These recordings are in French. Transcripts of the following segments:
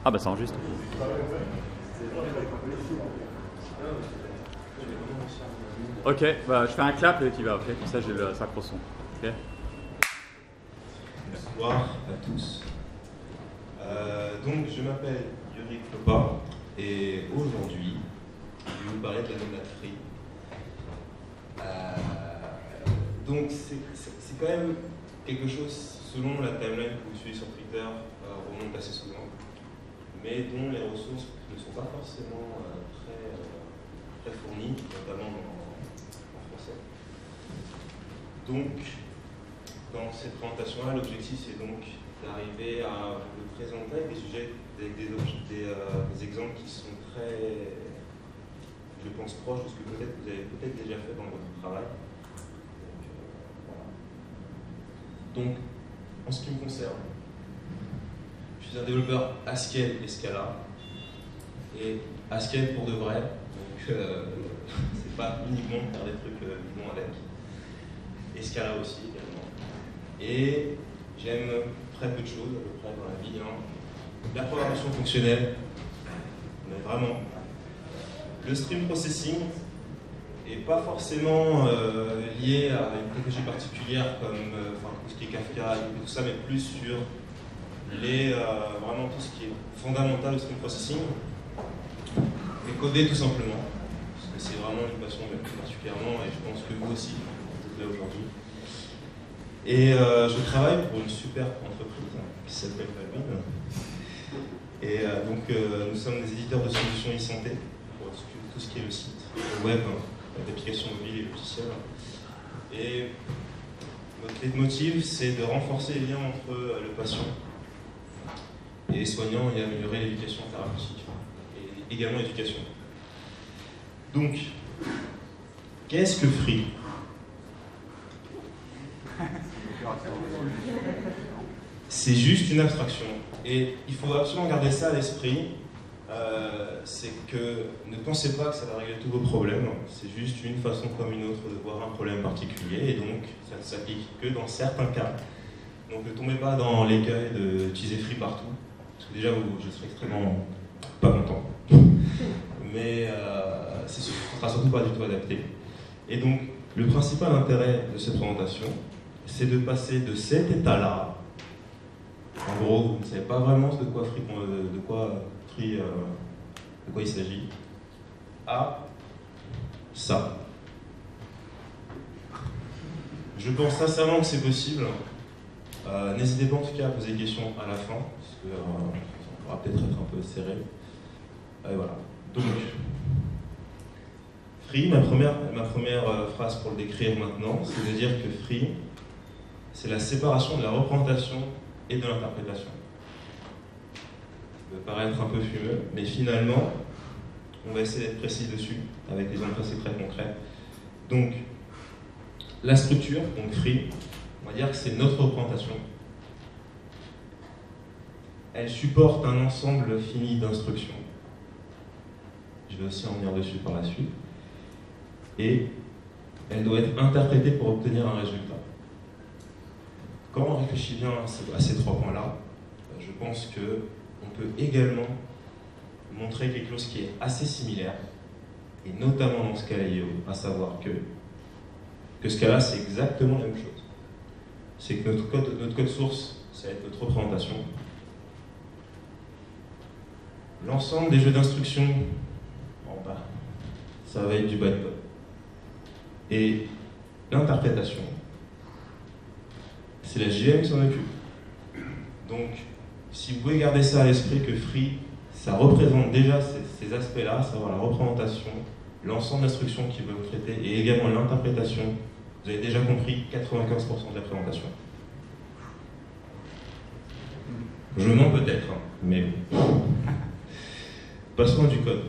Ah bah ça enregistre. Ok, bah, je fais un clap et tu vas, ok, comme ça j'ai le sacro son. Okay. Bonsoir à tous. Donc je m'appelle Yuri Klopa et aujourd'hui je vais vous parler de la méthode Free. Donc c'est quand même quelque chose, selon la timeline que vous suivez sur Twitter, remonte assez souvent, mais dont les ressources ne sont pas forcément très fournies, notamment en français. Donc, dans cette présentation-là, l'objectif c'est donc d'arriver à vous présenter avec des sujets, avec des exemples qui sont très, je pense, proches de ce que peut-être vous avez déjà fait dans votre travail. Donc, en ce qui me concerne, je suis un développeur Haskell et Scala. Et Haskell pour de vrai, donc c'est pas uniquement faire des trucs bidons avec. Et Scala aussi également. Et j'aime très peu de choses à peu près dans la vie. La programmation fonctionnelle, mais vraiment. Le stream processing n'est pas forcément lié à une technologie particulière comme tout ce qui est Kafka et tout ça, mais plus sur vraiment tout ce qui est fondamental au stream processing et coder tout simplement, parce que c'est vraiment une passion particulièrement, et je pense que vous aussi, vous êtes là aujourd'hui. Et je travaille pour une super entreprise qui s'appelle Valwin. Et donc nous sommes des éditeurs de solutions e-santé pour tout ce qui est le site web, d'applications mobiles et logicielles. Et notre leitmotiv, c'est de renforcer les liens entre le patient et les soignants et améliorer l'éducation thérapeutique et également l'éducation. Donc, qu'est-ce que Free ? C'est juste une abstraction. Et il faut absolument garder ça à l'esprit. C'est que ne pensez pas que ça va régler tous vos problèmes. C'est juste une façon comme une autre de voir un problème particulier. Et donc, ça ne s'applique que dans certains cas. Donc, ne tombez pas dans l'écueil d'utiliser Free partout. Parce que déjà, je serai extrêmement pas content. Mais ce ne sera surtout pas du tout adapté. Et donc, le principal intérêt de cette présentation, c'est de passer de cet état-là. En gros, vous ne savez pas vraiment de quoi il s'agit, à ça. Je pense sincèrement que c'est possible. N'hésitez pas en tout cas à poser des questions à la fin, parce que ça pourra peut-être être un peu serré. Et voilà. Donc, Free, ma première phrase pour le décrire maintenant, c'est de dire que Free, c'est la séparation de la représentation et de l'interprétation. Ça peut paraître un peu fumeux, mais finalement, on va essayer d'être précis dessus, avec des exemples assez très concrets. Donc, la structure, donc Free, on va dire que c'est notre représentation. Elle supporte un ensemble fini d'instructions. Je vais aussi en venir dessus par la suite. Et elle doit être interprétée pour obtenir un résultat. Quand on réfléchit bien à ces trois points-là, je pense qu'on peut également montrer quelque chose qui est assez similaire, et notamment dans Scala.io, à savoir que Scala, c'est exactement la même chose. C'est que notre code source, ça va être notre représentation. L'ensemble des jeux d'instructions, ça va être du bytecode. Et l'interprétation, c'est la JVM qui s'en occupe. Donc, si vous pouvez garder ça à l'esprit que Free, ça représente déjà ces aspects-là, à savoir la représentation, l'ensemble d'instructions qui veulent traiter, et également l'interprétation, vous avez déjà compris 95% de la présentation. Je mens peut-être, hein, mais bon. Passons du code.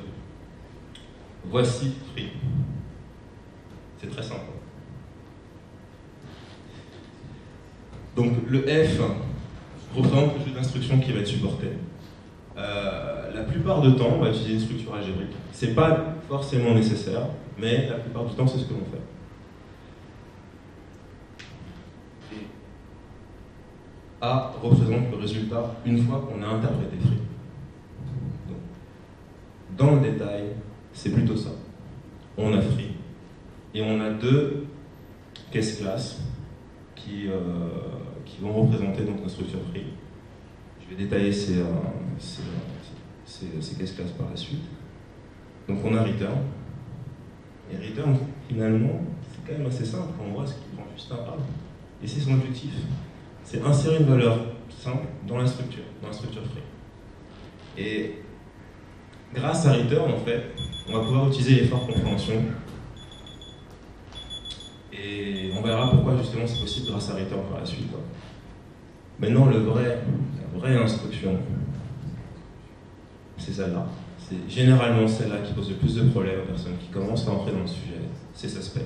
Voici free. C'est très simple. Donc le F représente le jeu d'instructions qui va être supporté. La plupart du temps, on va utiliser une structure algébrique. C'est pas forcément nécessaire, mais la plupart du temps, c'est ce que l'on fait. Et A représente le résultat une fois qu'on a interprété free. Donc, dans le détail, c'est plutôt ça. On a free et on a deux case classes qui vont représenter donc notre structure free. Je vais détailler ces case classes par la suite. Donc on a return. Et return, finalement, c'est quand même assez simple. On voit ce qui prend juste un A. Et c'est son objectif. C'est insérer une valeur simple dans la structure free. Et grâce à return, en fait, on va pouvoir utiliser les forts compréhension. Et on verra pourquoi justement c'est possible grâce à return par la suite. Maintenant, la vraie instruction, c'est celle-là. C'est généralement celle-là qui pose le plus de problèmes aux personnes qui commencent à entrer dans le sujet. C'est suspend.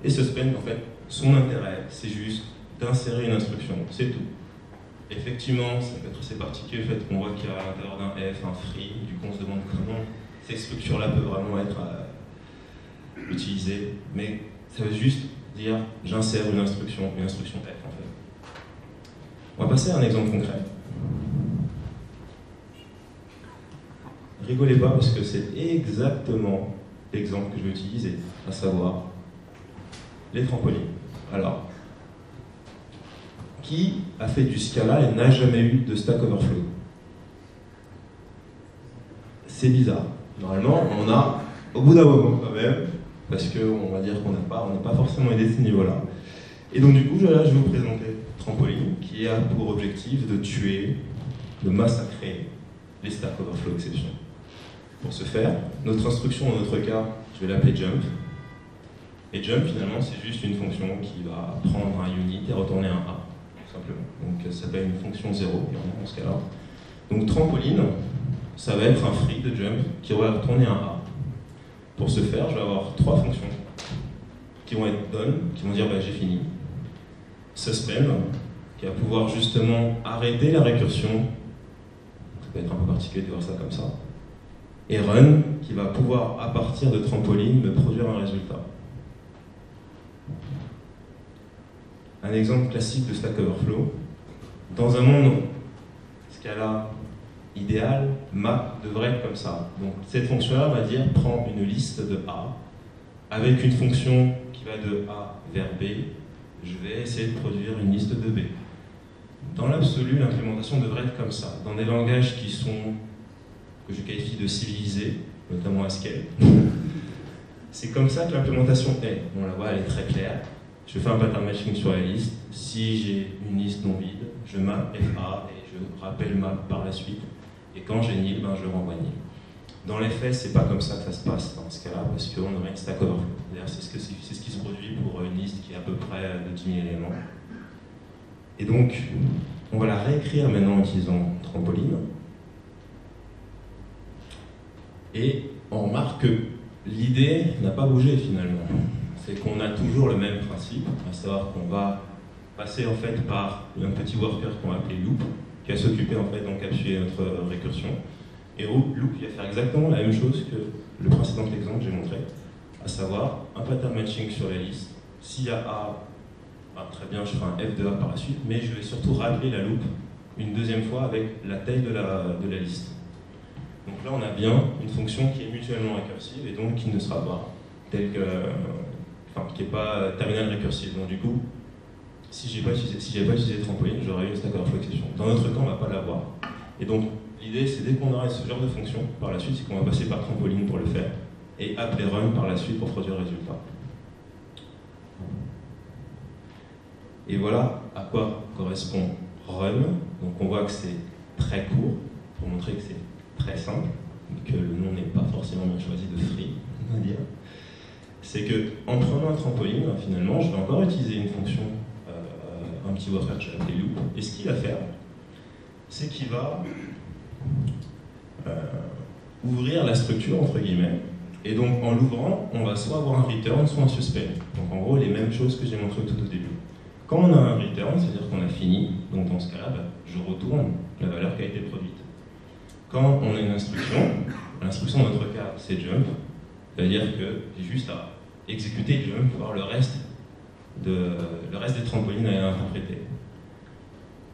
Et suspend, en fait, son intérêt, c'est juste d'insérer une instruction. C'est tout. Effectivement, ça peut être assez particulier le fait qu'on voit qu'il y a à l'intérieur d'un F un free. Du coup, on se demande comment ces structures-là peuvent vraiment être utilisées. Mais ça veut juste dire j'insère une instruction F en fait. On va passer à un exemple concret. Rigolez pas parce que c'est exactement l'exemple que je vais utiliser, à savoir les trampolines. Alors, qui a fait du Scala et n'a jamais eu de Stack Overflow? C'est bizarre. Normalement, on a, au bout d'un moment quand même, parce qu'on va dire qu'on n'est pas forcément aidé de ce niveau-là. Et donc du coup, là, je vais vous présenter Trampoline, qui a pour objectif de tuer, de massacrer les Stack Overflow exceptions. Pour ce faire, notre instruction, dans notre cas, je vais l'appeler jump. Et jump, finalement, c'est juste une fonction qui va prendre un unit et retourner un A, tout simplement. Donc ça s'appelle une fonction 0, dans ce cas-là. Donc trampoline, ça va être un free de jump qui va retourner un A. Pour ce faire, je vais avoir trois fonctions qui vont être done, qui vont dire bah, j'ai fini. Suspend, qui va pouvoir justement arrêter la récursion. Ça peut être un peu particulier de voir ça comme ça. Et run, qui va pouvoir, à partir de trampoline, me produire un résultat. Un exemple classique de Stack Overflow. Dans un monde Scala idéal, map devrait être comme ça. Donc cette fonction-là va dire prends une liste de A avec une fonction qui va de A vers B. Je vais essayer de produire une liste de B. Dans l'absolu, l'implémentation devrait être comme ça. Dans des langages qui sont, que je qualifie de civilisés, notamment Haskell, c'est comme ça que l'implémentation est. On la voit, elle est très claire. Je fais un pattern matching sur la liste. Si j'ai une liste non vide, je map FA et je rappelle map par la suite. Et quand j'ai nil, ben je renvoie nil. Dans les faits, c'est pas comme ça que ça se passe dans ce cas-là, parce qu'on aurait une stack overflow. D'ailleurs, c'est ce qui se produit pour une liste qui est à peu près de 10 000 éléments. Et donc, on va la réécrire maintenant en utilisant trampoline. Et on remarque que l'idée n'a pas bougé finalement. C'est qu'on a toujours le même principe, à savoir qu'on va passer en fait par un petit worker qu'on va appeler loop, qui va s'occuper en fait d'encapsuler notre récursion. Et loop, il va faire exactement la même chose que le précédent exemple que j'ai montré, à savoir un pattern matching sur les listes. S'il y a A, ben, très bien, je ferai un F de A par la suite, mais je vais surtout rappeler la loop une deuxième fois avec la taille de la liste. Donc là, on a bien une fonction qui est mutuellement récursive et donc qui ne sera pas telle que, qui n'est pas terminale récursive. Donc du coup, si je n'avais pas utilisé trampoline, j'aurais eu une stack overflow exception. Dans notre cas, on ne va pas l'avoir. Et donc, l'idée, c'est dès qu'on aura ce genre de fonction, par la suite, c'est qu'on va passer par trampoline pour le faire, et appeler run par la suite pour produire le résultat. Et voilà à quoi correspond run. Donc on voit que c'est très court, pour montrer que c'est très simple, que le nom n'est pas forcément bien choisi de free, on va dire. C'est que en prenant un trampoline, finalement, je vais encore utiliser une fonction, un petit worker que j'ai appelé loop, et ce qu'il va faire, c'est qu'il va ouvrir la structure, entre guillemets, et donc en l'ouvrant, on va soit avoir un return, soit un suspend. Donc en gros, les mêmes choses que j'ai montrées tout au début. Quand on a un return, c'est-à-dire qu'on a fini, donc dans ce cas-là, je retourne la valeur qui a été produite. Quand on a une instruction, l'instruction dans notre cas, c'est jump, c'est-à-dire que j'ai juste à exécuter jump, voir le reste des trampolines à interpréter.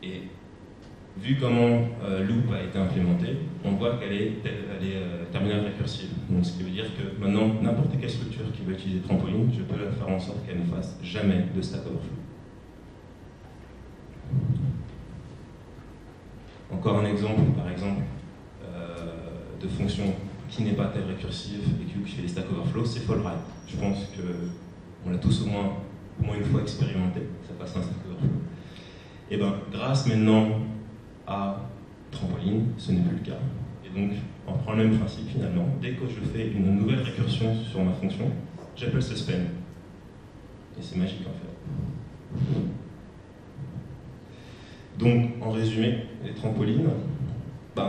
Et vu comment loop a été implémenté, on voit qu'elle est terminale récursive. Donc, ce qui veut dire que maintenant, n'importe quelle structure qui va utiliser trampoline, je peux la faire en sorte qu'elle ne fasse jamais de stack overflow. Encore un exemple, par exemple, de fonction qui n'est pas telle récursive et qui fait des stack overflow, c'est fallRight. Je pense qu'on l'a tous au moins une fois expérimenté, ça passe un stack overflow. Et bien, grâce maintenant à trampoline, ce n'est plus le cas. Et donc, on prend le même principe finalement. Dès que je fais une nouvelle récursion sur ma fonction, j'appelle suspend. Et c'est magique en fait. Donc, en résumé, les trampolines, le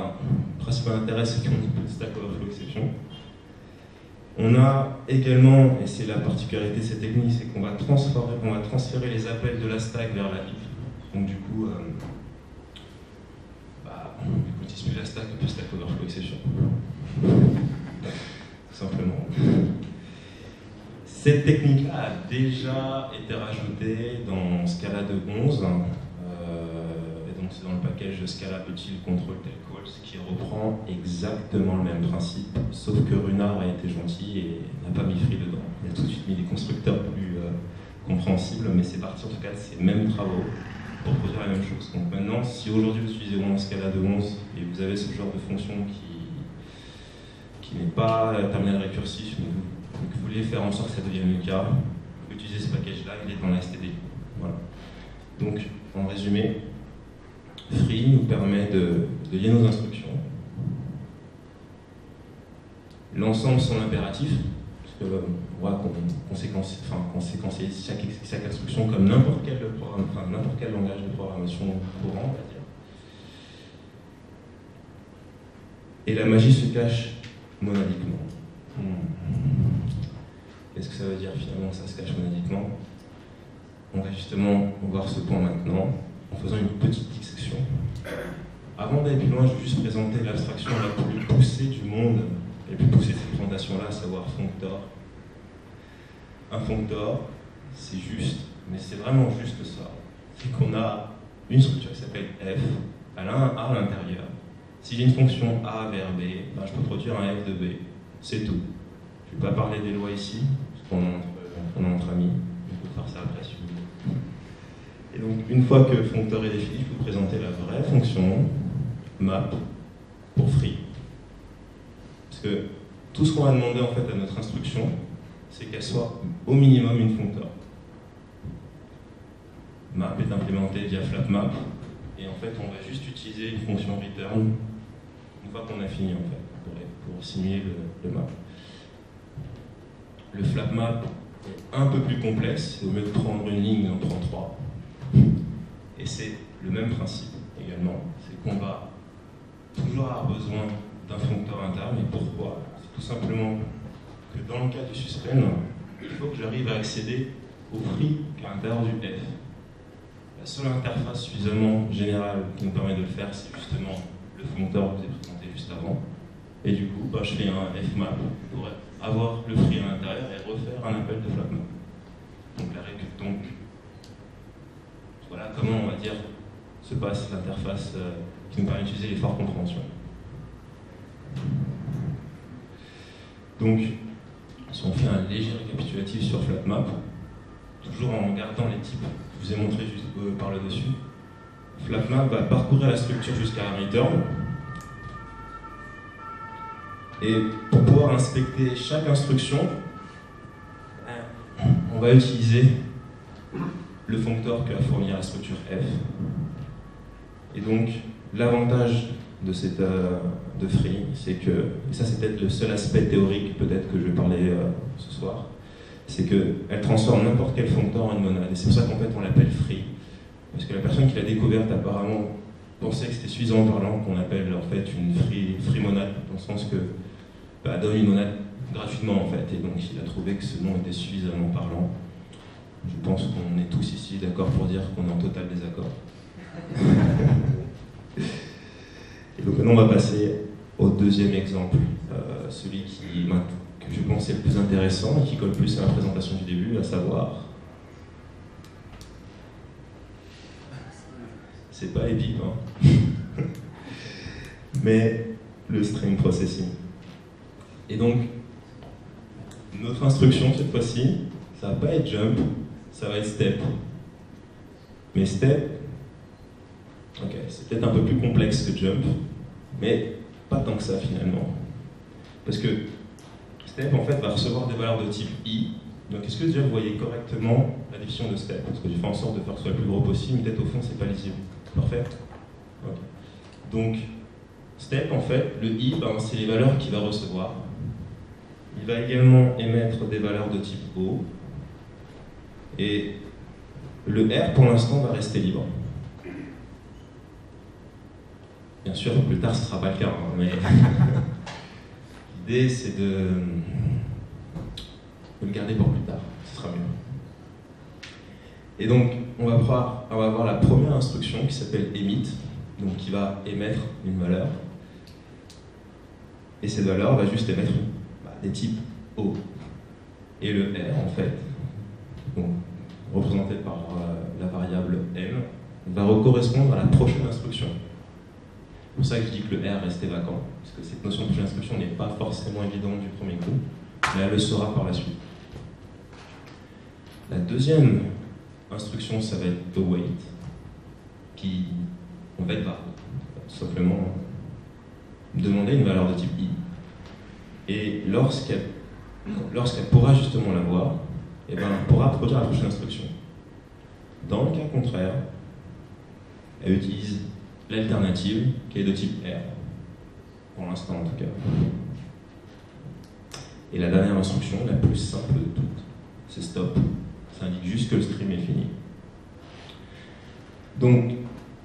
principal intérêt, c'est qu'on a stack overflow exception. On a également, et c'est la particularité de cette technique, c'est qu'on va transférer les appels de la stack vers la heap. Donc du coup, on n'utilise plus la stack, on peut stack overflow exception. Tout simplement. Cette technique-là a déjà été rajoutée dans Scala 2.11. Et donc c'est dans le package Scala util control tel calls qui reprend exactement le même principe, sauf que Runar a été gentil et n'a pas mis free dedans. Il a tout de suite mis des constructeurs plus compréhensibles, mais c'est parti en tout cas de ces mêmes travaux pour produire la même chose. Donc maintenant, si aujourd'hui vous utilisez vraiment Scala 2.11 et vous avez ce genre de fonction qui n'est pas terminal récursif, mais vous voulez faire en sorte que ça devienne le cas, vous pouvez utiliser ce package-là, il est dans la STD. Voilà. Donc, en résumé, Free nous permet de lier nos instructions. L'ensemble sont impératifs, parce qu'on va séquencer chaque instruction comme n'importe quel langage de programmation courant, on va dire. Et la magie se cache monadiquement. Qu'est-ce que ça veut dire finalement, ça se cache monadiquement? On va justement voir ce point maintenant, en faisant une petite dissection. Avant d'aller plus loin, je vais juste présenter l'abstraction la plus poussée du monde, la plus poussée de cette présentation-là, à savoir functor. Un functor, c'est juste, mais c'est vraiment juste ça. C'est qu'on a une structure qui s'appelle f, elle a un a à l'intérieur. Si j'ai une fonction a vers b, je peux produire un f de b. C'est tout. Je ne vais pas parler des lois ici, parce qu'on est entre amis. On peut faire ça après si vous voulez. Et donc, une fois que functor est défini, je peux vous présenter la vraie fonction map pour free. Parce que tout ce qu'on va demander en fait à notre instruction, c'est qu'elle soit au minimum une functor. Map est implémenté via flapmap, et en fait, on va juste utiliser une fonction return une fois qu'on a fini en fait, pour simuler le map. Le flapmap est un peu plus complexe, au lieu de prendre une ligne, on en prend 3. Et c'est le même principe également, c'est qu'on va toujours avoir besoin d'un functor interne. Et pourquoi? C'est tout simplement que dans le cas du suspend, il faut que j'arrive à accéder au free qui est à l'intérieur du f. La seule interface suffisamment générale qui nous permet de le faire, c'est justement le functor que je vous ai présenté juste avant. Et du coup, je fais un fmap pour avoir le free à l'intérieur et refaire un appel de flapmap. Donc, voilà comment, on va dire, se passe l'interface qui nous permet d'utiliser les forts compréhension. Donc, si on fait un léger récapitulatif sur flapmap, toujours en gardant les types que je vous ai montrés juste par le dessus, flapmap va parcourir la structure jusqu'à la return. Et pour pouvoir inspecter chaque instruction, on va utiliser le functor que a fourni la structure f. Et donc, l'avantage de free, c'est que, et ça c'est peut-être le seul aspect théorique peut-être que je vais parler ce soir, c'est qu'elle transforme n'importe quel functor en une monade. Et c'est pour ça qu'en fait on l'appelle free. Parce que la personne qui l'a découverte apparemment pensait que c'était suffisamment parlant qu'on appelle en fait une free monad, dans le sens que donne une monade gratuitement en fait, et donc il a trouvé que ce nom était suffisamment parlant. Je pense qu'on est tous ici d'accord pour dire qu'on est en total désaccord. Et donc maintenant on va passer au deuxième exemple, celui que je pense est le plus intéressant et qui colle plus à la présentation du début, à savoir... C'est pas épique, hein. Mais le stream processing. Et donc, notre instruction cette fois-ci, ça va pas être jump, ça va être step. Mais step, ok, c'est peut-être un peu plus complexe que jump, mais pas tant que ça finalement. Parce que step en fait va recevoir des valeurs de type i. Donc est-ce que déjà vous voyez correctement la définition de step? Parce que j'ai fait en sorte de faire que ce soit le plus gros possible, mais peut-être au fond c'est pas lisible. Parfait. Okay. Donc, step, en fait, le i, c'est les valeurs qu'il va recevoir. Il va également émettre des valeurs de type O. Et le R, pour l'instant, va rester libre. Bien sûr, plus tard, ce ne sera pas le cas, hein, mais l'idée, c'est de le garder pour plus tard. Ce sera mieux. Et donc, on va voir la première instruction qui s'appelle emit, donc qui va émettre une valeur. Et cette valeur va juste émettre des types O. Et le R, en fait, donc, représenté par la variable M, va correspondre à la prochaine instruction. C'est pour ça que je dis que le R restait vacant, parce que cette notion de prochaine instruction n'est pas forcément évidente du premier coup, mais elle le sera par la suite. La deuxième instruction, ça va être await, qui en fait va tout simplement demander une valeur de type i. Et lorsqu'elle pourra justement l'avoir, elle pourra produire la prochaine instruction. Dans le cas contraire, elle utilise l'alternative qui est de type R, pour l'instant en tout cas. Et la dernière instruction, la plus simple de toutes, c'est stop. Ça indique juste que le stream est fini. Donc,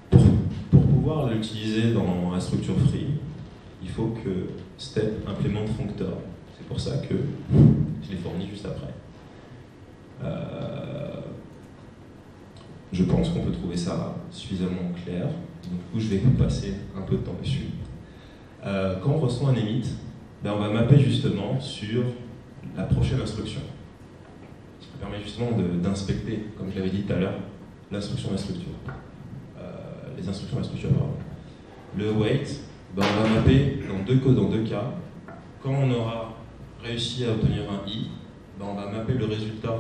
pour pouvoir l'utiliser dans la structure free, il faut que step implémente functor. C'est pour ça que je l'ai fourni juste après. Je pense qu'on peut trouver ça suffisamment clair. Donc, du coup, je vais passer un peu de temps dessus. Quand on reçoit un emit, on va mapper justement sur la prochaine instruction. Ce qui permet justement d'inspecter, comme je l'avais dit tout à l'heure, l'instruction de la structure. Les instructions de la structure, pardon. Le wait, on va mapper dans deux cas. Quand on aura réussi à obtenir un i, on va mapper le résultat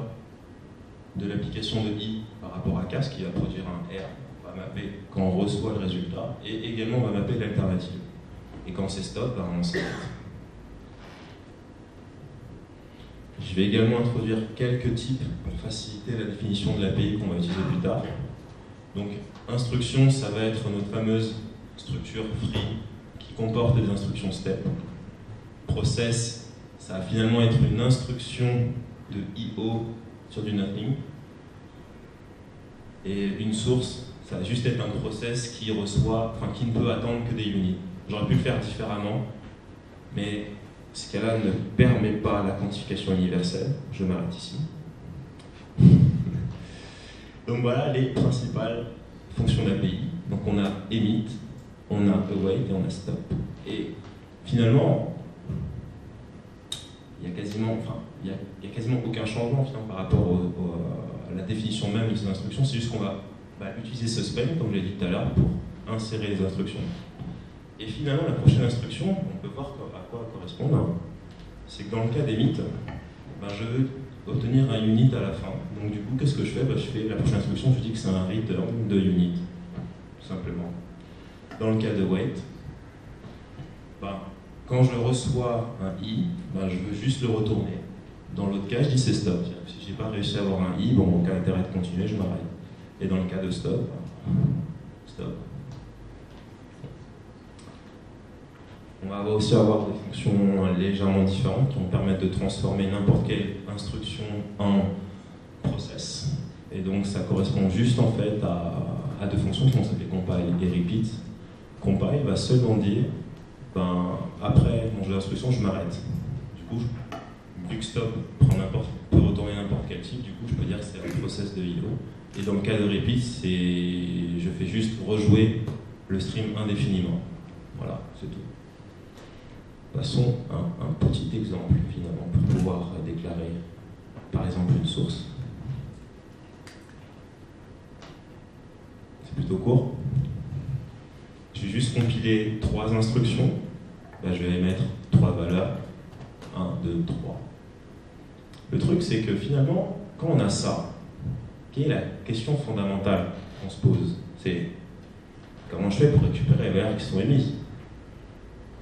de l'application de i par rapport à cas, qui va produire un r. On va mapper quand on reçoit le résultat, et également on va mapper l'alternative. Et quand c'est stop, on s'arrête. Je vais également introduire quelques types pour faciliter la définition de l'API qu'on va utiliser plus tard. Donc, instruction, ça va être notre fameuse structure free qui comporte des instructions step. Process, ça va finalement être une instruction de IO sur du nothing. Et une source, ça va juste être un process qui qui ne peut attendre que des units. J'aurais pu le faire différemment, mais ce cas-là ne permet pas la quantification universelle. Je m'arrête ici. Donc voilà les principales fonctions d'API. Donc on a emit, on a await et on a stop. Et finalement, il n'y a quasiment aucun changement par rapport à la définition même de ces instructions. C'est juste qu'on va utiliser suspend, comme je l'ai dit tout à l'heure, pour insérer les instructions. Et finalement, la prochaine instruction, on peut voir à quoi elle correspond. C'est que dans le cas d'emit, je veux obtenir un unit à la fin. Donc du coup, qu'est-ce que je fais? Je fais la prochaine instruction, je dis que c'est un return de unit, tout simplement. Dans le cas de wait, quand je reçois un i, je veux juste le retourner. Dans l'autre cas, je dis c'est stop. Si je n'ai pas réussi à avoir un i, aucun intérêt de continuer, je m'arrête. Et dans le cas de stop, stop. On va aussi avoir des fonctions légèrement différentes qui vont permettre de transformer n'importe quelle instruction en process. Et donc ça correspond juste en fait à a deux fonctions qui vont s'appeler compile et repeat. Compile va seulement dire, après mon jeu d'instruction, je m'arrête. Du coup, vu que stop peut retourner n'importe quel type, du coup, je peux dire que c'est un process de IO. Et dans le cas de repeat, je fais juste rejouer le stream indéfiniment. Voilà, c'est tout. Passons à un petit exemple, finalement, pour pouvoir déclarer, par exemple, une source. C'est plutôt court. Je vais juste compiler 3 instructions. Je vais émettre 3 valeurs. 1, 2, 3. Le truc, c'est que finalement, quand on a ça, quelle est la question fondamentale qu'on se pose? C'est comment je fais pour récupérer les valeurs qui sont émises?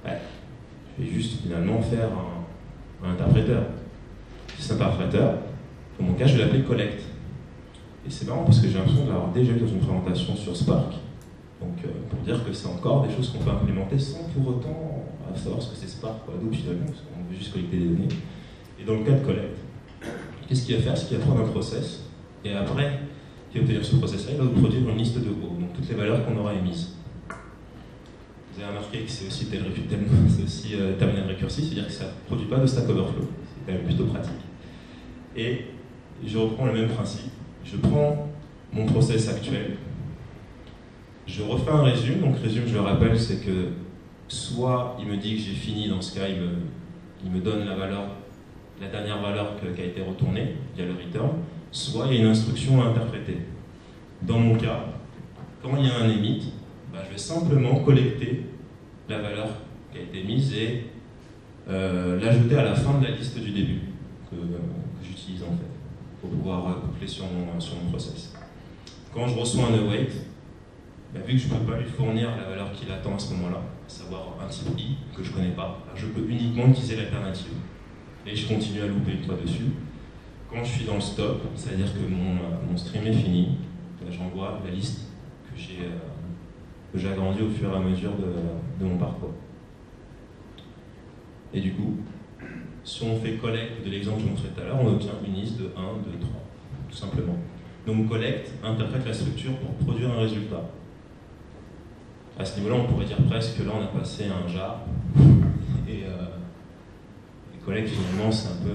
Je vais juste finalement faire un interpréteur. Cet interpréteur, dans mon cas, je vais l'appeler collect. Et c'est marrant parce que j'ai l'impression de l'avoir déjà eu dans une présentation sur Spark. Donc, pour dire que c'est encore des choses qu'on peut implémenter sans pour autant savoir ce que c'est Spark ou Hadoop finalement, parce qu'on veut juste collecter des données. Et dans le cas de collect, qu'est-ce qu'il va faire? C'est qu'il va prendre un process, et après qu'il va obtenir ce process-là, il va vous produire une liste de O, donc toutes les valeurs qu'on aura émises. Vous avez remarqué que c'est aussi terminal récursif, c'est-à-dire que ça ne produit pas de Stack Overflow. C'est quand même plutôt pratique. Et je reprends le même principe. Je prends mon process actuel, je refais un résume. Donc résume, je le rappelle, c'est que soit il me dit que j'ai fini, dans ce cas, il me donne la dernière valeur qui a été retournée via le return, soit il y a une instruction à interpréter. Dans mon cas, quand il y a un emit, je vais simplement collecter la valeur qui a été mise et l'ajouter à la fin de la liste du début que j'utilise en fait pour pouvoir boucler sur mon process. Quand je reçois un await, vu que je ne peux pas lui fournir la valeur qu'il attend à ce moment-là, à savoir un type I que je ne connais pas, je peux uniquement utiliser l'alternative. Et je continue à louper une fois dessus. Quand je suis dans le stop, c'est-à-dire que mon stream est fini, j'envoie la liste que j'ai agrandie au fur et à mesure de mon parcours. Et du coup, si on fait collect de l'exemple que je montrais tout à l'heure, on obtient une liste de 1, 2, 3, tout simplement. Donc collect interprète la structure pour produire un résultat. À ce niveau-là, on pourrait dire presque que là, on a passé un jar, et collect, finalement, c'est un peu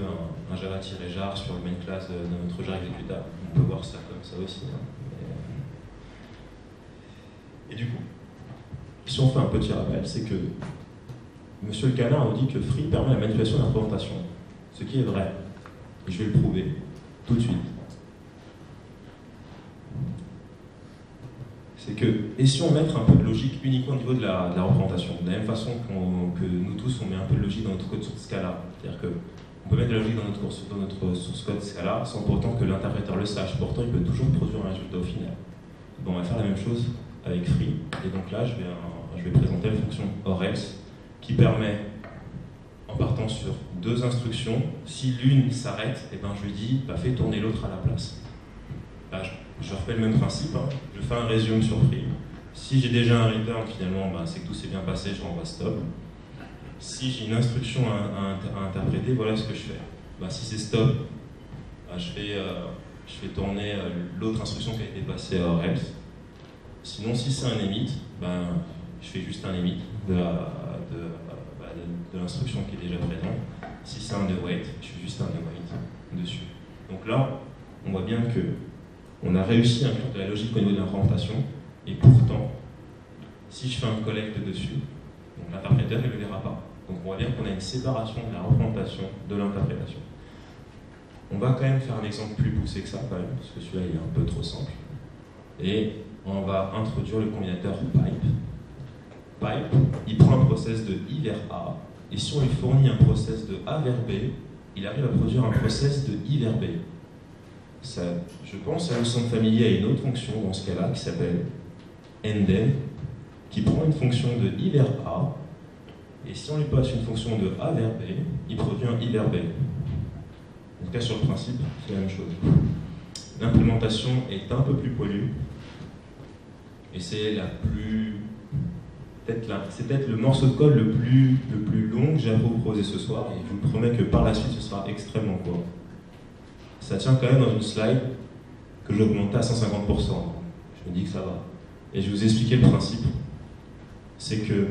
un Java-jar sur le main class de notre jar exécutable. On peut voir ça comme ça aussi. Et du coup, si on fait un petit rappel, c'est que Monsieur le Canard nous dit que free permet la manipulation de la représentation, ce qui est vrai. Et je vais le prouver tout de suite. C'est que, et si on met un peu de logique uniquement au niveau de la représentation, de la même façon que nous tous, on met un peu de logique dans notre code source Scala. C'est-à-dire qu'on peut mettre de la logique dans notre source code Scala sans pour autant que l'interpréteur le sache. Pourtant, il peut toujours produire un résultat au final. Bon, on va faire la même chose avec free. Et donc là, je vais présenter la fonction or-else qui permet, en partant sur 2 instructions, si l'une s'arrête, je lui dis, fais tourner l'autre à la place. Là, je refais le même principe, je fais un resume sur free. Si j'ai déjà un return, finalement, c'est que tout s'est bien passé, je renvoie stop. Si j'ai une instruction à interpréter, voilà ce que je fais. Si c'est stop, je fais tourner l'autre instruction qui a été passée à or-else. Sinon, si c'est un emit, je fais juste un emit de l'instruction qui est déjà présente. Si c'est un await, je fais juste un await dessus. Donc là, on voit bien que on a réussi à inclure de la logique au niveau de l'implémentation, et pourtant, si je fais un collect dessus, donc l'interpréteur ne le verra pas. Donc on voit bien qu'on a une séparation de la représentation de l'interprétation. On va quand même faire un exemple plus poussé que ça, quand même, parce que celui-là il est un peu trop simple. Et on va introduire le combinateur pipe. Pipe, il prend un process de I vers A, et si on lui fournit un process de A vers B, il arrive à produire un process de I vers B. Ça, je pense à nous sommes familiers à une autre fonction dans ce cas-là qui s'appelle endem, qui prend une fonction de I vers A, et si on lui passe une fonction de A vers B, il produit un I vers B. En tout cas, sur le principe, c'est la même chose. L'implémentation est un peu plus poilue, et c'est c'est peut-être le morceau de code le plus long que j'ai à vous proposer ce soir, et je vous promets que par la suite, ce sera extrêmement court. Ça tient quand même dans une slide que j'ai augmentée à 150%. Je me dis que ça va. Et je vais vous expliquer le principe. C'est que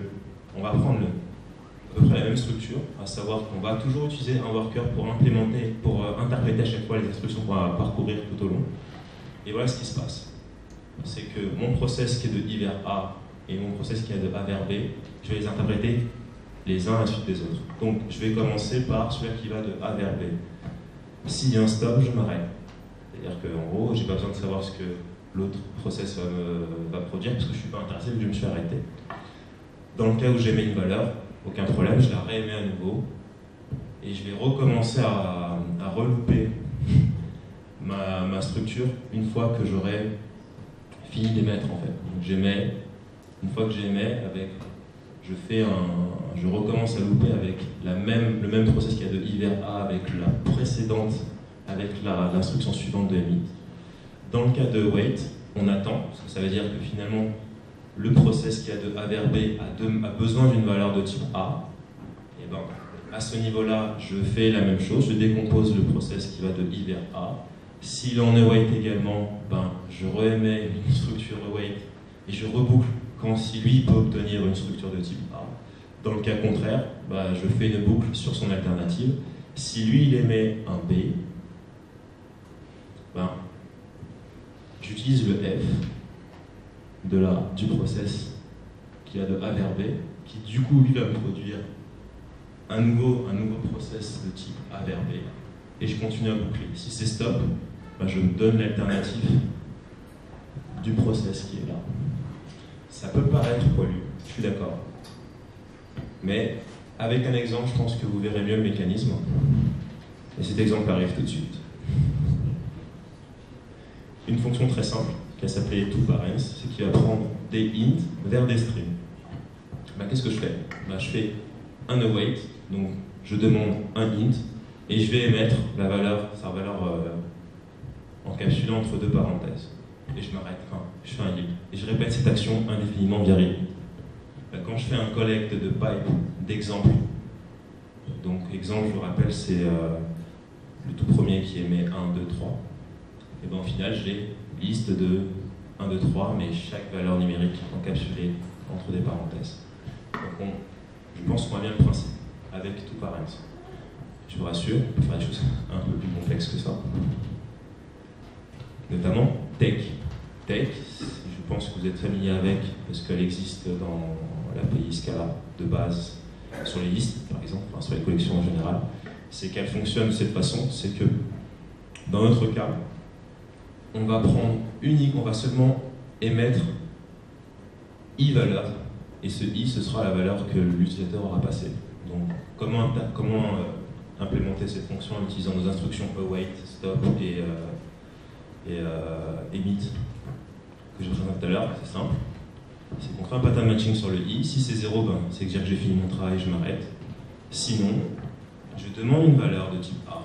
on va prendre à peu près la même structure, à savoir qu'on va toujours utiliser un worker pour implémenter, pour interpréter à chaque fois les instructions qu'on va parcourir tout au long. Et voilà ce qui se passe. C'est que mon process qui est de I vers A et mon process qui est de A vers B, je vais les interpréter les uns à la suite des autres. Donc je vais commencer par celui qui va de A vers B. S'il y a un stop, je m'arrête. C'est-à-dire qu'en gros, j'ai pas besoin de savoir ce que l'autre process va produire parce que je suis pas intéressé vu que je me suis arrêté. Dans le cas où j'émets une valeur, aucun problème, je la réémets à nouveau et je vais recommencer à relooper ma structure une fois que j'aurai fini d'émettre en fait. Donc j'émets, une fois que j'émets, je recommence à looper avec le même process qu'il y a de I vers A avec la précédente, avec l'instruction suivante de emit. Dans le cas de wait, on attend, parce que ça veut dire que finalement le process qui a de A vers B a besoin d'une valeur de type A. Et ben, à ce niveau-là, je fais la même chose, je décompose le process qui va de I vers A. S'il en await également, ben, je réémets une structure await et je reboucle si lui peut obtenir une structure de type A. Dans le cas contraire, ben, je fais une boucle sur son alternative. Si lui il émet un B, ben, j'utilise le F du process qui a de A vers B, qui du coup lui va me produire un nouveau process de type A vers B, et je continue à boucler. Si c'est stop, ben je me donne l'alternative du process qui est là. Ça peut paraître poilu, je suis d'accord. Mais avec un exemple, je pense que vous verrez mieux le mécanisme. Et cet exemple arrive tout de suite. Une fonction très simple, qui va s'appeler toParents, c'est qui va prendre des int vers des strings. Ben, qu'est-ce que je fais? Ben, je fais un await, donc je demande un int, et je vais émettre sa valeur encapsulée entre deux parenthèses. Et je m'arrête, je fais un yield. Et je répète cette action indéfiniment via read. Ben, quand je fais un collect de pipe d'exemple, donc exemple, je vous rappelle, c'est le tout premier qui émet 1, 2, 3. Et ben, au final, j'ai une liste de 1, 2, 3, mais chaque valeur numérique encapsulée entre des parenthèses. Donc je pense qu'on a bien le principe avec toParents. Je vous rassure, on peut faire des choses un peu plus complexes que ça. Notamment take. Take, je pense que vous êtes familier avec, parce qu'elle existe dans l'API Scala de base, sur les listes par exemple, enfin, sur les collections en général. C'est qu'elle fonctionne de cette façon, c'est que dans notre cas, on va seulement émettre i valeur, et ce i, ce sera la valeur que l'utilisateur aura passée. Donc, comment implémenter cette fonction en utilisant nos instructions await, stop et emit que je vous présentais tout à l'heure? C'est simple. C'est qu'on fait un pattern matching sur le i. Si c'est 0, ben, c'est que j'ai fini mon travail, je m'arrête. Sinon, je demande une valeur de type A.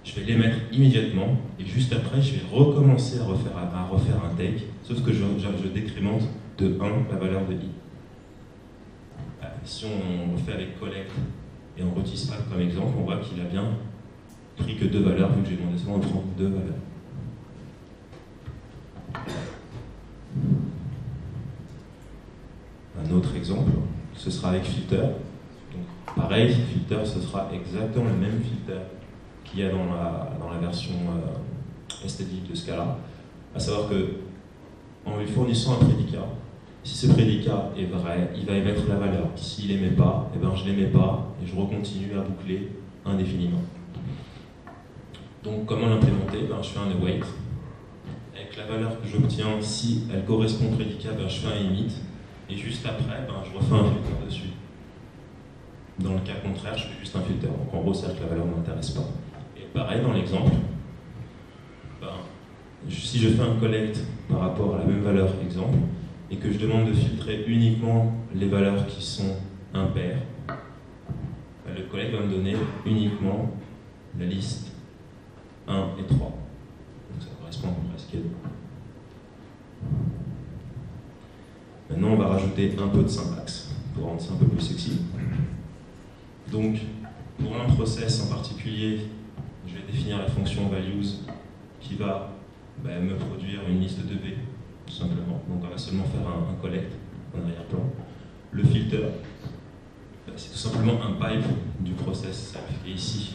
Je vais l'émettre immédiatement et juste après, je vais recommencer à refaire un take, sauf que je décrémente de 1 la valeur de i. Si on refait avec collect et on retisse pas comme exemple, on voit qu'il a bien pris que 2 valeurs, vu que j'ai demandé seulement de prendre 2 valeurs. Un autre exemple, ce sera avec filter. Donc, pareil, filter, ce sera exactement le même filter qu'il y a dans la version esthétique de Scala, à savoir que en lui fournissant un prédicat, si ce prédicat est vrai, il va émettre la valeur. S'il n'émet pas, eh ben je ne l'émets pas et je recontinue à boucler indéfiniment. Donc comment l'implémenter? Ben, je fais un await. Avec la valeur que j'obtiens, si elle correspond au prédicat, ben, je fais un emit. Et juste après, ben, je refais un filter dessus. Dans le cas contraire, je fais juste un filter. Donc en gros, c'est-à-dire que la valeur ne m'intéresse pas. Et pareil, dans l'exemple, ben, si je fais un collect par rapport à la même valeur exemple, et que je demande de filtrer uniquement les valeurs qui sont impaires, ben, le collect va me donner uniquement la liste 1 et 3. Donc ça correspond à peu près à ce qu'il y a. Maintenant, on va rajouter un peu de syntaxe pour rendre ça un peu plus sexy. Donc, pour un process en particulier, je vais définir la fonction values qui va me produire une liste de B tout simplement. Donc on va seulement faire un collect en arrière-plan. Le filter, c'est tout simplement un pipe du process self. Et ici,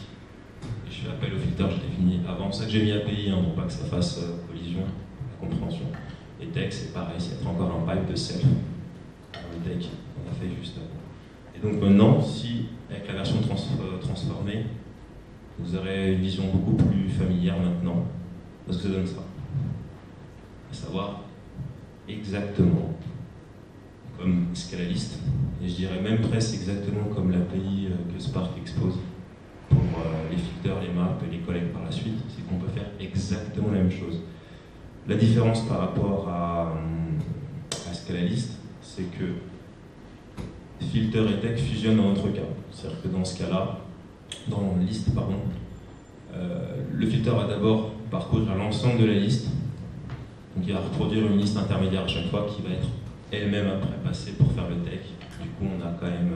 je fais appel au filter, je l'ai défini avant. C'est ça que j'ai mis API, pour pas que ça fasse collision, la compréhension. Et tech, c'est pareil, c'est encore un pipe de self. Le tech, on a fait juste avant. Et donc maintenant, si, avec la version transformée, vous aurez une vision beaucoup plus familière maintenant, parce que ça donne ça. À savoir exactement comme Scalalist, et je dirais même presque exactement comme l'API que Spark expose pour les filters, les maps et les collects par la suite, c'est qu'on peut faire exactement la même chose. La différence par rapport à Scalalist, c'est que filter et tech fusionnent dans notre cas. C'est-à-dire que dans ce cas-là, dans liste, pardon, le filter va d'abord parcourir l'ensemble de la liste. Donc il va reproduire une liste intermédiaire à chaque fois qui va être elle-même après passée pour faire le tech. Du coup, on a quand même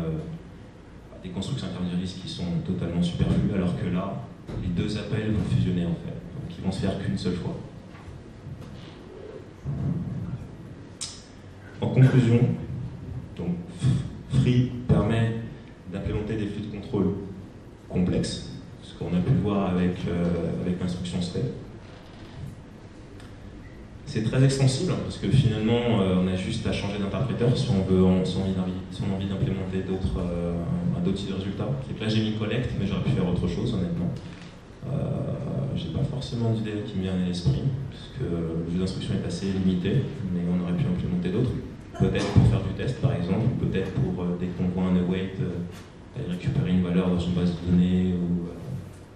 des constructions intermédiaires qui sont totalement superflues, alors que là, les deux appels vont fusionner en fait. Donc ils vont se faire qu'une seule fois. En conclusion, donc, Free permet d'implémenter des flux de contrôle complexes, ce qu'on a pu voir avec l'instruction step. C'est très extensible, parce que finalement, on a juste à changer d'interpréteur si on a envie d'implémenter d'autres types de résultats. C'est que là, j'ai mis collect, mais j'aurais pu faire autre chose, honnêtement. J'ai pas forcément d'idée qui me vient à l'esprit, parce que le jeu d'instruction est assez limité, mais on aurait pu implémenter d'autres. Peut-être pour faire du test, par exemple, ou peut-être pour, dès qu'on voit un await, aller récupérer une valeur dans une base de données ou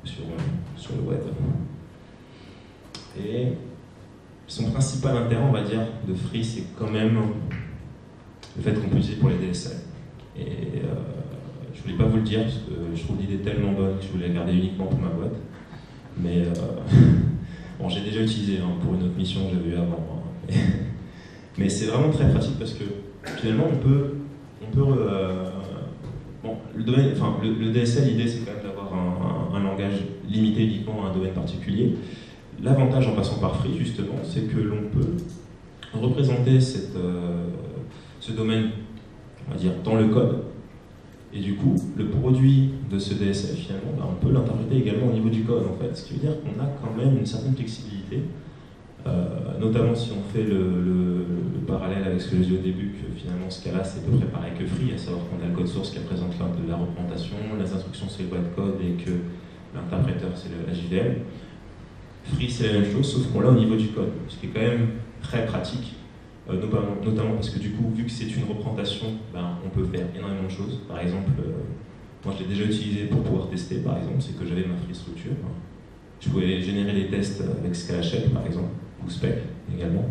sur le web. Et son principal intérêt, on va dire, de Free, c'est quand même le fait qu'on peut l'utiliser pour les DSL. Et je voulais pas vous le dire, parce que je trouve l'idée tellement bonne que je voulais la garder uniquement pour ma boîte. Mais bon, j'ai déjà utilisé pour une autre mission que j'avais eu avant. Mais c'est vraiment très pratique parce que finalement on peut bon, le DSL, l'idée c'est quand même d'avoir un langage limité uniquement à un domaine particulier. L'avantage en passant par Free justement, c'est que l'on peut représenter ce domaine, on va dire, dans le code. Et du coup, le produit de ce DSL finalement, on peut l'interpréter également au niveau du code en fait. Ce qui veut dire qu'on a quand même une certaine flexibilité. Notamment si on fait le parallèle avec ce que j'ai dit au début, que finalement ce cas-là c'est à peu près pareil que Free, à savoir qu'on a le code source qui représente la représentation, les instructions c'est le boîte code et que l'interpréteur c'est la JVM. Free c'est la même chose, sauf qu'on l'a au niveau du code, ce qui est quand même très pratique, notamment parce que du coup, vu que c'est une représentation, on peut faire énormément de choses. Par exemple, moi je l'ai déjà utilisé pour pouvoir tester, par exemple, c'est que j'avais ma free structure. Je pouvais générer des tests avec ScalaShell, par exemple, ou Spec également.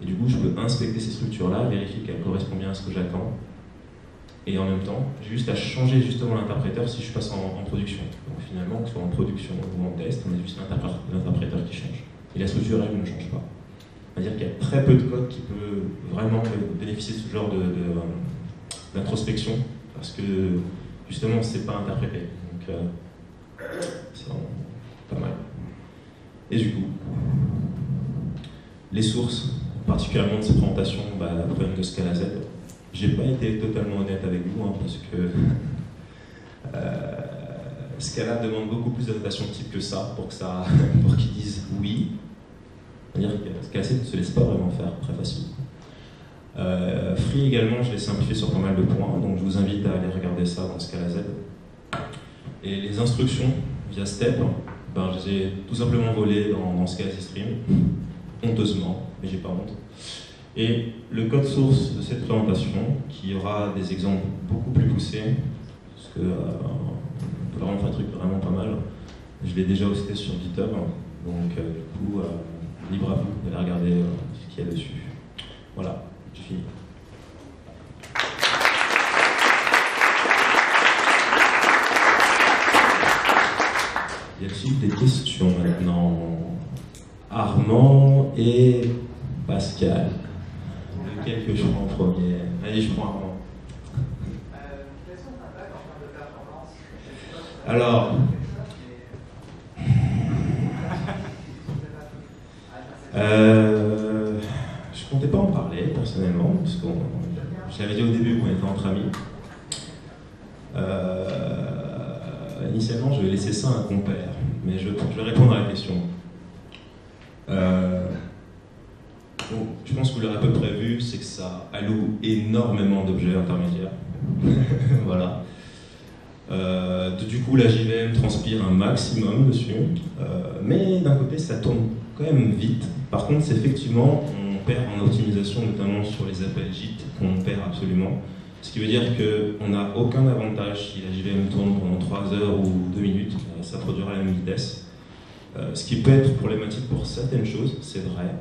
Et du coup, je peux inspecter ces structures-là, vérifier qu'elles correspondent bien à ce que j'attends. Et en même temps, j'ai juste à changer justement l'interpréteur si je passe en production. Donc finalement, que ce soit en production ou en test, on a juste l'interpréteur qui change. Et la structure, elle, ne change pas. C'est-à-dire qu'il y a très peu de code qui peut vraiment bénéficier de ce genre d'introspection, parce que justement, c'est pas interprété. Donc, c'est vraiment pas mal. Et du coup, les sources, particulièrement de ces présentations, la problème de Scala Z, j'ai pas été totalement honnête avec vous, parce que Scala demande beaucoup plus d'annotation de type que ça, pour qu'ils disent oui. C'est-à-dire que Scala Z ne se laisse pas vraiment faire très facilement. Free également, je l'ai simplifié sur pas mal de points, donc je vous invite à aller regarder ça dans Scala Z. Et les instructions via Step, je les ai tout simplement volées dans Scala Stream, honteusement, mais j'ai pas honte. Et le code source de cette présentation, qui aura des exemples beaucoup plus poussés, parce que on peut vraiment faire un truc vraiment pas mal, je l'ai déjà hosté sur GitHub, donc du coup, libre à vous d'aller regarder ce qu'il y a dessus. Voilà, j'ai fini. Y a-t-il des questions maintenant? Armand et Pascal. Lequel que je prends en premier? Allez, je prends Armand. Quels sont les impacts en termes de performance? Alors, je personnellement, parce que je l'avais dit au début qu'on était entre amis. Initialement, je vais laisser ça à un compère, mais je vais répondre à la question. Bon, je pense que vous l'aurez à peu près vu, c'est que ça alloue énormément d'objets intermédiaires. Voilà. Du coup, la JVM transpire un maximum dessus, mais d'un côté, ça tourne quand même vite. Par contre, c'est effectivement, on perd en optimisation, notamment sur les appels JIT, qu'on perd absolument. Ce qui veut dire qu'on n'a aucun avantage si la JVM tourne pendant 3 heures ou 2 minutes, ça produira la même vitesse. Ce qui peut être problématique pour certaines choses, c'est vrai.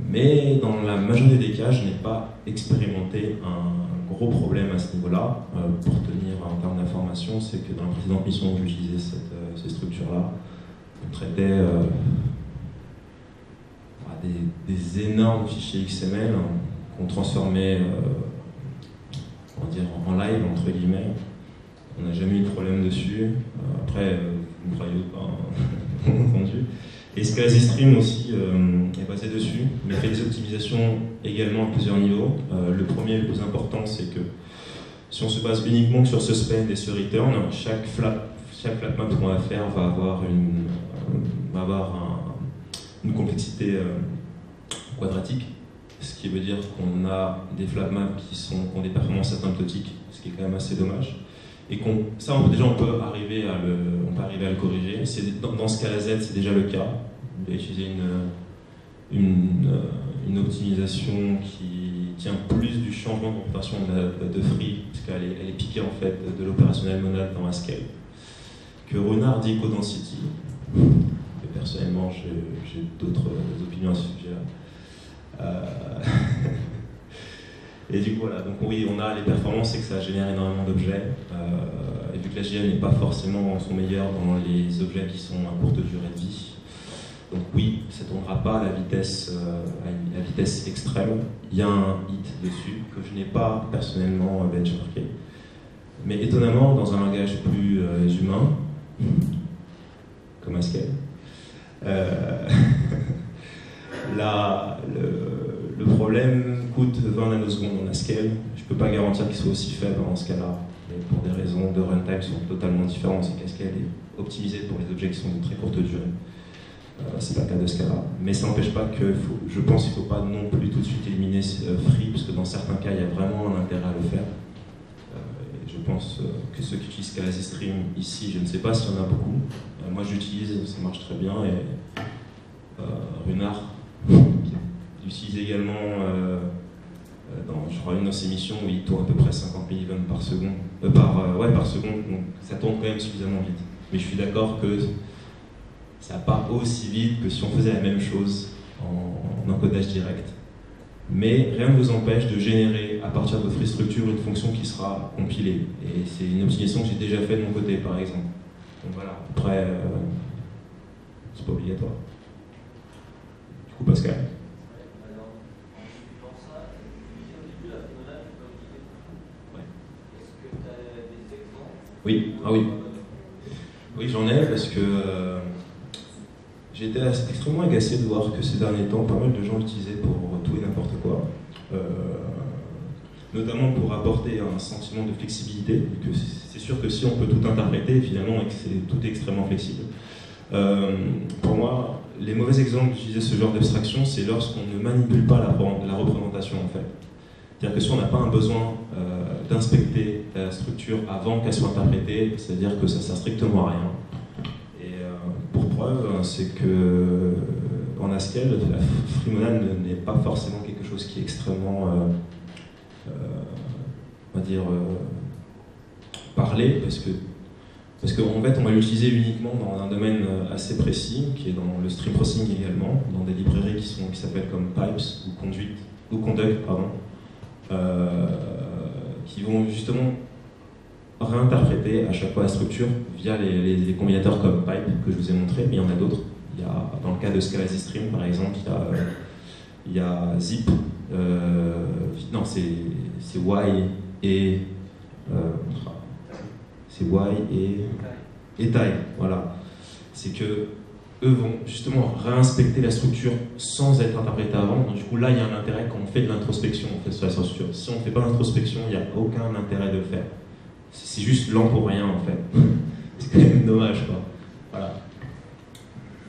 Mais dans la majorité des cas, je n'ai pas expérimenté un gros problème à ce niveau-là. Pour tenir en termes d'information, c'est que dans la précédente mission où j'utilisais ces structures-là, on traitait des énormes fichiers XML qu'on transformait on va dire, en live, entre guillemets. On n'a jamais eu de problème dessus. Après, vous me croyez ou pas, bien entendu. Et ScalaZStream aussi est basé dessus, mais fait des optimisations également à plusieurs niveaux. Le premier, le plus important, c'est que si on se base uniquement sur ce spend et ce return, chaque flatmap qu'on va faire va avoir une complexité quadratique, ce qui veut dire qu'on a des flatmaps qui ont des performances asymptotiques, ce qui est quand même assez dommage. Et ça, on peut arriver à le corriger. Dans Scala-Z, c'est déjà le cas. On va utiliser une optimisation qui tient plus du changement de computation de free, parce qu'elle est piquée en fait de l'opérationnel monad dans Haskell, que Renard dit codensity. Et personnellement, j'ai d'autres opinions à ce sujet-là. Et du coup, voilà, donc oui, on a les performances, c'est que ça génère énormément d'objets. Et vu que la JVM n'est pas forcément son meilleur dans les objets qui sont à courte durée de vie, donc oui, ça ne tournera pas à la vitesse extrême. Il y a un hit dessus que je n'ai pas personnellement benchmarké. Mais étonnamment, dans un langage plus humain, comme Haskell, le problème coûte 20 nanosecondes en Haskell. Je ne peux pas garantir qu'il soit aussi faible en Scala, mais pour des raisons de runtime qui sont totalement différentes. C'est qu'Haskell est optimisé pour les objets qui sont de très courte durée. C'est pas le cas de Scala. Mais ça n'empêche pas que je pense qu'il ne faut pas non plus tout de suite éliminer Free, parce que dans certains cas, il y a vraiment un intérêt à le faire. Et je pense que ceux qui utilisent ScalaZStream ici, je ne sais pas s'il y en a beaucoup. Moi, j'utilise, ça marche très bien. Et Runard, qui utilise également je crois une de ses missions où il tourne à peu près 50 millivolts par seconde, par seconde, donc ça tourne quand même suffisamment vite. Mais je suis d'accord que ça va pas aussi vite que si on faisait la même chose en encodage direct. Mais rien ne vous empêche de générer à partir de free structure une fonction qui sera compilée. Et c'est une optimisation que j'ai déjà faite de mon côté, par exemple. Donc voilà, après, c'est pas obligatoire. Du coup, Pascal. Oui, ah oui. Oui, j'en ai parce que j'ai été extrêmement agacé de voir que ces derniers temps, pas mal de gens l'utilisaient pour tout et n'importe quoi. Notamment pour apporter un sentiment de flexibilité. Et que c'est sûr que si on peut tout interpréter, finalement, et que tout est extrêmement flexible. Pour moi, les mauvais exemples d'utiliser ce genre d'abstraction, c'est lorsqu'on ne manipule pas la représentation, en fait. C'est-à-dire que si on n'a pas un besoin d'inspecter la structure avant qu'elle soit interprétée, c'est-à-dire que ça ne sert strictement à rien. Et pour preuve, c'est que en Haskell, la freemonade n'est pas forcément quelque chose qui est extrêmement, on va dire, parlé, parce qu'en fait, on va l'utiliser uniquement dans un domaine assez précis, qui est dans le stream processing également, dans des librairies qui s'appellent comme Pipes ou Conduct, pardon. Qui vont justement réinterpréter à chaque fois la structure via les combinateurs comme Pipe que je vous ai montré, mais il y en a d'autres. Dans le cas de ScalaZStream par exemple, il y a Zip, non c'est Y et c'est Y et Taille, voilà. C'est que eux vont justement réinspecter la structure sans être interprétés avant. Donc du coup là il y a un intérêt quand on fait de l'introspection en fait, sur la structure. Si on ne fait pas d'introspection, il n'y a aucun intérêt de le faire. C'est juste lent pour rien en fait. C'est quand même dommage quoi. Voilà.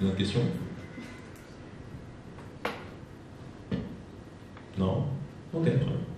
Une autre question? Non? Ok, très bien.